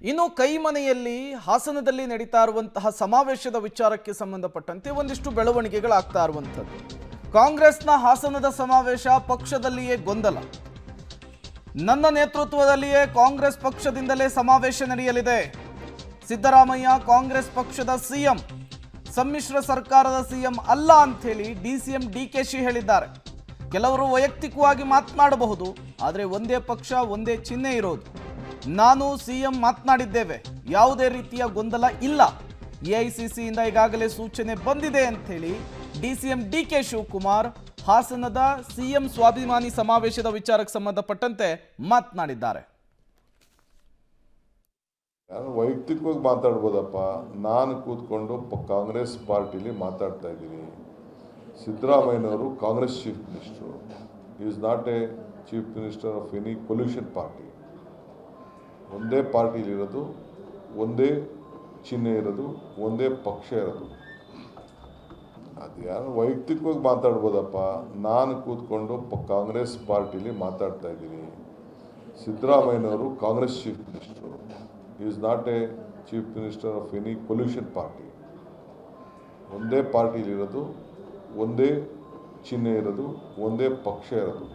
ಇನ್ನು ಕೈಮನೆಯಲ್ಲಿ ಹಾಸನದಲ್ಲಿ ನಡೀತಾ ಇರುವಂತಹ ಸಮಾವೇಶದ ವಿಚಾರಕ್ಕೆ ಸಂಬಂಧಪಟ್ಟಂತೆ ಒಂದಿಷ್ಟು ಬೆಳವಣಿಗೆಗಳಾಗ್ತಾ ಇರುವಂಥದ್ದು. ಕಾಂಗ್ರೆಸ್ನ ಹಾಸನದ ಸಮಾವೇಶ ಪಕ್ಷದಲ್ಲಿಯೇ ಗೊಂದಲ. ನನ್ನ ನೇತೃತ್ವದಲ್ಲಿಯೇ ಕಾಂಗ್ರೆಸ್ ಪಕ್ಷದಿಂದಲೇ ಸಮಾವೇಶ ನಡೆಯಲಿದೆ. ಸಿದ್ದರಾಮಯ್ಯ ಕಾಂಗ್ರೆಸ್ ಪಕ್ಷದ ಸಿಎಂ, ಸಮ್ಮಿಶ್ರ ಸರ್ಕಾರದ ಸಿಎಂ ಅಲ್ಲ ಅಂತ ಹೇಳಿ ಡಿಸಿಎಂ ಡಿಕೆಶಿ ಹೇಳಿದ್ದಾರೆ. ಕೆಲವರು ವೈಯಕ್ತಿಕವಾಗಿ ಮಾತನಾಡಬಹುದು, ಆದರೆ ಒಂದೇ ಪಕ್ಷ ಒಂದೇ ಚಿಹ್ನೆ ಇರೋದು. ನಾನು ಸಿಎಂ ಮಾತನಾಡಿದ್ದೇವೆ, ಯಾವುದೇ ರೀತಿಯ ಗೊಂದಲ ಇಲ್ಲ. ಎಐಸಿಸಿಯಿಂದ ಈಗಾಗಲೇ ಸೂಚನೆ ಬಂದಿದೆ ಅಂತ ಹೇಳಿ ಡಿಸಿಎಂ ಡಿಕೆ ಶಿವಕುಮಾರ್ ಹಾಸನದ ಸಿಎಂ ಸ್ವಾಭಿಮಾನಿ ಸಮಾವೇಶದ ವಿಚಾರಕ್ಕೆ ಸಂಬಂಧಪಟ್ಟಂತೆ ಮಾತನಾಡಿದ್ದಾರೆ. ನಾನು ವೈಯಕ್ತಿಕವಾಗಿ ಮಾತಾಡ್ಬೋದಪ್ಪ. ನಾನು ಕೂತ್ಕೊಂಡು ಕಾಂಗ್ರೆಸ್ ಪಾರ್ಟಿಲಿ ಮಾತಾಡ್ತಾ ಇದ್ದೀನಿ. ಸಿದ್ದರಾಮಯ್ಯನವರು Congress chief minister. Is not A chief minister of any collusion party. ಒಂದೇ ಪಾರ್ಟಿಲಿರೋದು, ಒಂದೇ ಚಿಹ್ನೆ ಇರೋದು, ಒಂದೇ ಪಕ್ಷ ಇರೋದು. ಅದು ಯಾರು ವೈಯಕ್ತಿಕವಾಗಿ ಮಾತಾಡ್ಬೋದಪ್ಪ. ನಾನು ಕೂತ್ಕೊಂಡು ಕಾಂಗ್ರೆಸ್ ಪಾರ್ಟಿಲಿ ಮಾತಾಡ್ತಾ ಇದ್ದೀನಿ. ಸಿದ್ದರಾಮಯ್ಯನವರು Congress chief minister. Is not A chief minister of any collusion party. ಒಂದೇ ಪಾರ್ಟಿಲಿರೋದು, ಒಂದೇ ಚಿಹ್ನೆ ಇರೋದು, ಒಂದೇ ಪಕ್ಷ ಇರೋದು.